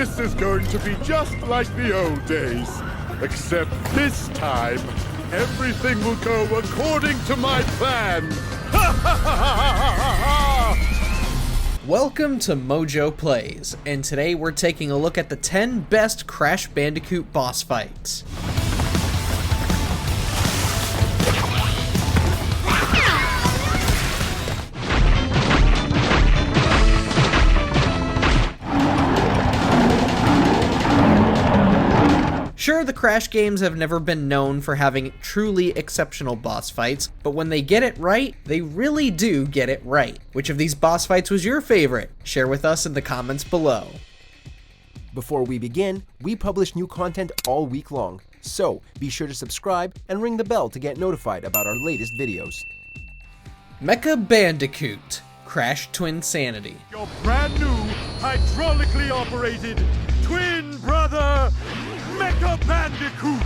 This is going to be just like the old days. Except this time, everything will go according to my plan. Welcome to MojoPlays, and today we're taking a look at the 10 best Crash Bandicoot boss fights. Sure, the Crash games have never been known for having truly exceptional boss fights, but when they get it right, they really do get it right. Which of these boss fights was your favorite? Share with us in the comments below. Before we begin, we publish new content all week long, so be sure to subscribe and ring the bell to get notified about our latest videos. Mecha Bandicoot, Crash Twinsanity. Your brand new, hydraulically operated, twin brother, Mecha Bandicoot!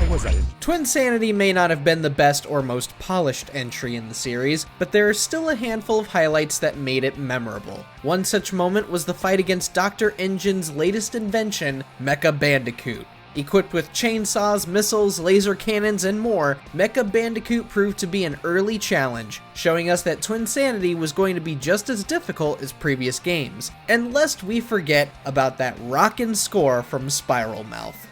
What was that? Twinsanity may not have been the best or most polished entry in the series, but there are still a handful of highlights that made it memorable. One such moment was the fight against Dr. Engine's latest invention, Mecha Bandicoot. Equipped with chainsaws, missiles, laser cannons, and more, Mecha Bandicoot proved to be an early challenge, showing us that Twinsanity was going to be just as difficult as previous games. And lest we forget about that rockin' score from Spiral Mouth.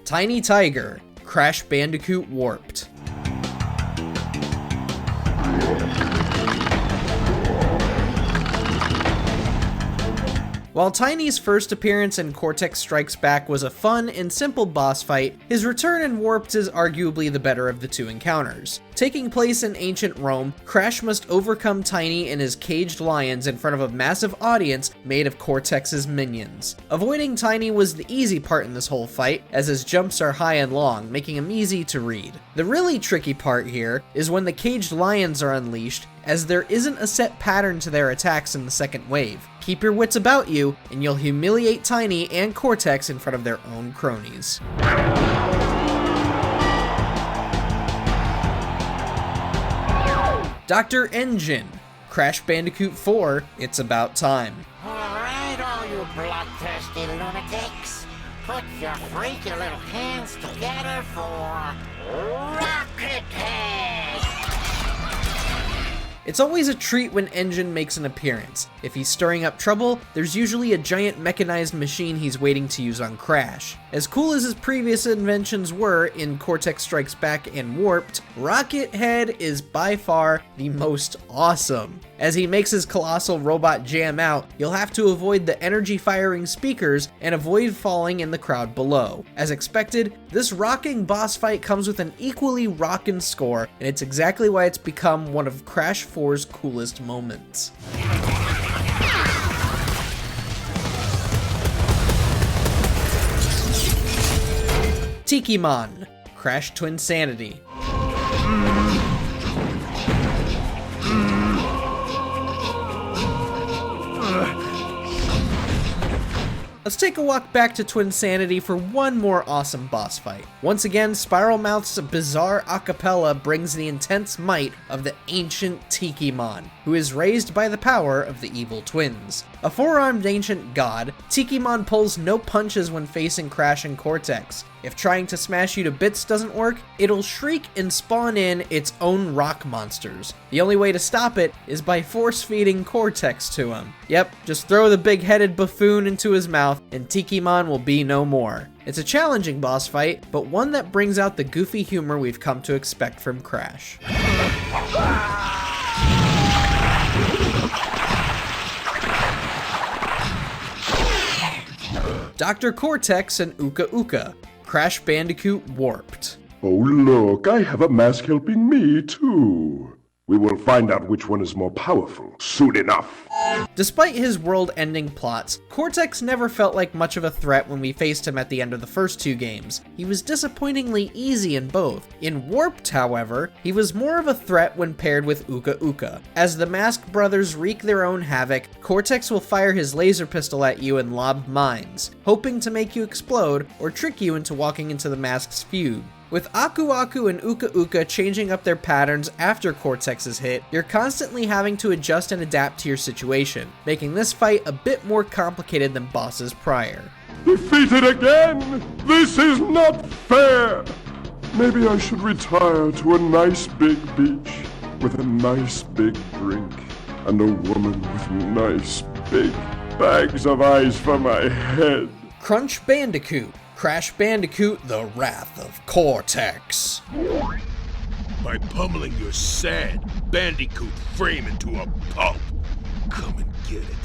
Tiny Tiger, Crash Bandicoot Warped. While Tiny's first appearance in Cortex Strikes Back was a fun and simple boss fight, his return in Warped is arguably the better of the two encounters. Taking place in ancient Rome, Crash must overcome Tiny and his caged lions in front of a massive audience made of Cortex's minions. Avoiding Tiny was the easy part in this whole fight, as his jumps are high and long, making him easy to read. The really tricky part here is when the caged lions are unleashed, as there isn't a set pattern to their attacks in the second wave. Keep your wits about you, and you'll humiliate Tiny and Cortex in front of their own cronies. Dr. Engine, Crash Bandicoot 4, It's About Time. Alright, all you bloodthirsty lunatics, put your freaky little hands together for Rocket Head! It's always a treat when Engine makes an appearance. If he's stirring up trouble, there's usually a giant mechanized machine he's waiting to use on Crash. As cool as his previous inventions were in Cortex Strikes Back and Warped, Rocket Head is by far the most awesome. As he makes his colossal robot jam out, you'll have to avoid the energy-firing speakers and avoid falling in the crowd below. As expected, this rocking boss fight comes with an equally rockin' score, and it's exactly why it's become one of Crash 4's coolest moments. Tikimon, Crash Twinsanity. Let's take a walk back to Twinsanity for one more awesome boss fight. Once again, Spiral Mouth's bizarre acapella brings the intense might of the ancient Tikimon, who is raised by the power of the evil twins. A four-armed ancient god, Tikimon pulls no punches when facing Crash and Cortex. If trying to smash you to bits doesn't work, it'll shriek and spawn in its own rock monsters. The only way to stop it is by force-feeding Cortex to him. Yep, just throw the big-headed buffoon into his mouth and Tikimon will be no more. It's a challenging boss fight, but one that brings out the goofy humor we've come to expect from Crash. Dr. Cortex and Uka Uka, Crash Bandicoot Warped. Oh look, I have a mask helping me too. We will find out which one is more powerful soon enough. Despite his world-ending plots, Cortex never felt like much of a threat when we faced him at the end of the first two games. He was disappointingly easy in both. In Warped, however, he was more of a threat when paired with Uka Uka. As the Masked brothers wreak their own havoc, Cortex will fire his laser pistol at you and lob mines, hoping to make you explode or trick you into walking into the Mask's feud. With Aku Aku and Uka Uka changing up their patterns after Cortex is hit, you're constantly having to adjust and adapt to your situation, making this fight a bit more complicated than bosses prior. Defeated again! This is not fair! Maybe I should retire to a nice big beach with a nice big drink and a woman with nice big bags of ice for my head. Crash Bandicoot. Crash Bandicoot, The Wrath of Cortex. By pummeling your sad Bandicoot frame into a pulp. Come and get it.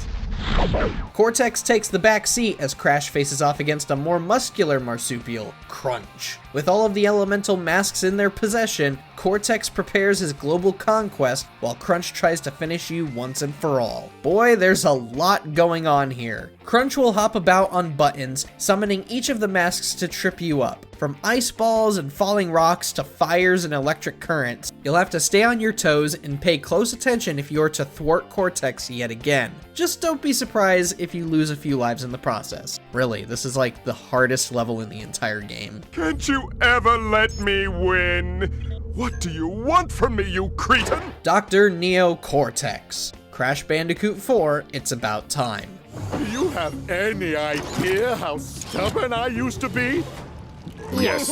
Cortex takes the back seat as Crash faces off against a more muscular marsupial, Crunch. With all of the elemental masks in their possession, Cortex prepares his global conquest while Crunch tries to finish you once and for all. Boy, there's a lot going on here. Crunch will hop about on buttons, summoning each of the masks to trip you up. From ice balls and falling rocks to fires and electric currents, you'll have to stay on your toes and pay close attention if you're to thwart Cortex yet again. Just don't be surprised if you lose a few lives in the process. Really, this is like the hardest level in the entire game. Can't you ever let me win? What do you want from me, you cretin? Dr. Neo Cortex. Crash Bandicoot 4, It's About Time. Do you have any idea how stubborn I used to be? Yes.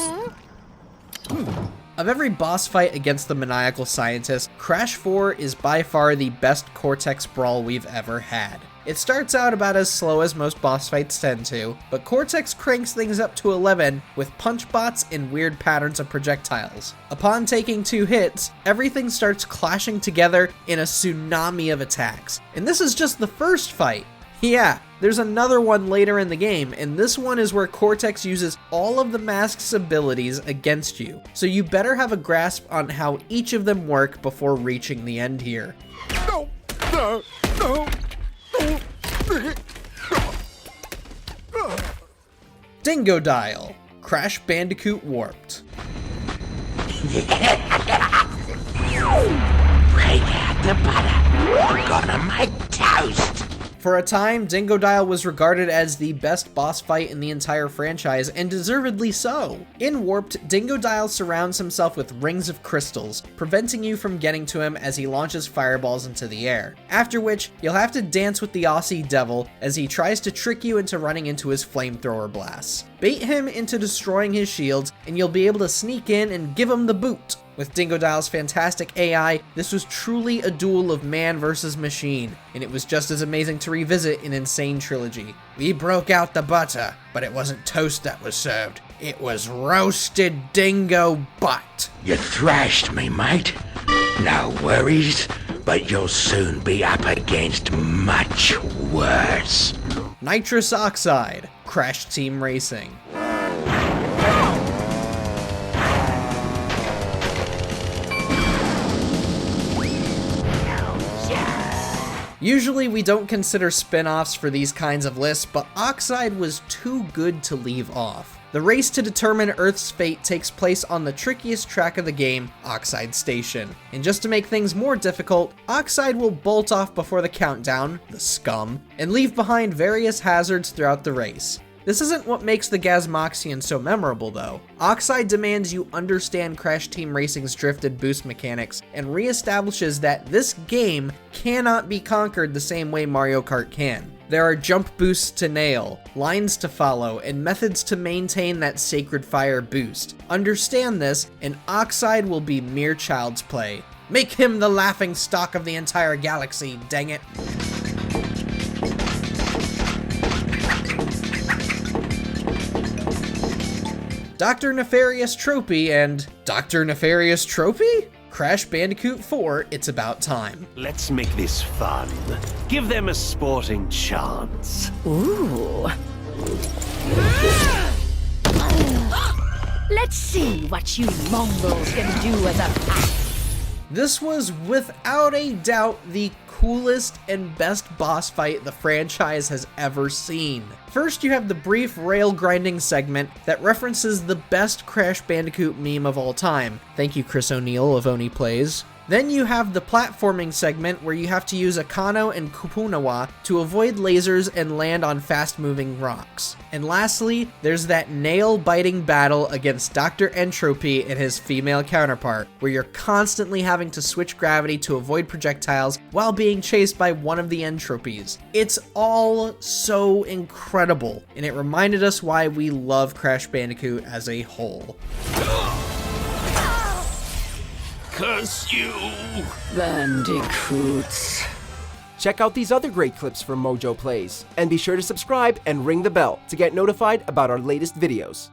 Of every boss fight against the maniacal scientist, Crash 4 is by far the best Cortex brawl we've ever had. It starts out about as slow as most boss fights tend to, but Cortex cranks things up to 11 with punch bots and weird patterns of projectiles. Upon taking 2 hits, everything starts clashing together in a tsunami of attacks. And this is just the first fight. Yeah, there's another one later in the game, and this one is where Cortex uses all of the mask's abilities against you, so you better have a grasp on how each of them work before reaching the end here. No, no, no, no. Dingo Dial. Crash Bandicoot Warped. Break out the butter. I'm gonna make toast. For a time, Dingo Dial was regarded as the best boss fight in the entire franchise, and deservedly so. In Warped, Dingo Dial surrounds himself with rings of crystals, preventing you from getting to him as he launches fireballs into the air. After which, you'll have to dance with the Aussie Devil as he tries to trick you into running into his flamethrower blasts. Bait him into destroying his shields, and you'll be able to sneak in and give him the boot. With Dingo Dial's fantastic AI, this was truly a duel of man versus machine, and it was just as amazing to revisit in Insane Trilogy. We broke out the butter, but it wasn't toast that was served. It was roasted dingo butt. You thrashed me, mate. No worries, but you'll soon be up against much worse. Nitros Oxide. Crash Team Racing. Usually we don't consider spin-offs for these kinds of lists, but Oxide was too good to leave off. The race to determine Earth's fate takes place on the trickiest track of the game, Oxide Station. And just to make things more difficult, Oxide will bolt off before the countdown, the scum, and leave behind various hazards throughout the race. This isn't what makes the Gazmoxian so memorable though. Oxide demands you understand Crash Team Racing's drift and boost mechanics, and reestablishes that this game cannot be conquered the same way Mario Kart can. There are jump boosts to nail, lines to follow, and methods to maintain that sacred fire boost. Understand this, and Oxide will be mere child's play. Make him the laughing stock of the entire galaxy, dang it. Dr. Nefarious Trophy and Dr. Nefarious Trophy? Crash Bandicoot 4, It's About Time. Let's make this fun. Give them a sporting chance. Ooh. Let's see what you Mongols can do as a pack. This was without a doubt the coolest and best boss fight the franchise has ever seen. First, you have the brief rail grinding segment that references the best Crash Bandicoot meme of all time. Thank you, Chris O'Neill of MojoPlays. Then you have the platforming segment where you have to use Akano and Kupunawa to avoid lasers and land on fast-moving rocks. And lastly, there's that nail-biting battle against Dr. Entropy and his female counterpart, where you're constantly having to switch gravity to avoid projectiles while being chased by one of the entropies. It's all so incredible, and it reminded us why we love Crash Bandicoot as a whole. Curse you! Bandicoots. Check out these other great clips from MojoPlays, and be sure to subscribe and ring the bell to get notified about our latest videos.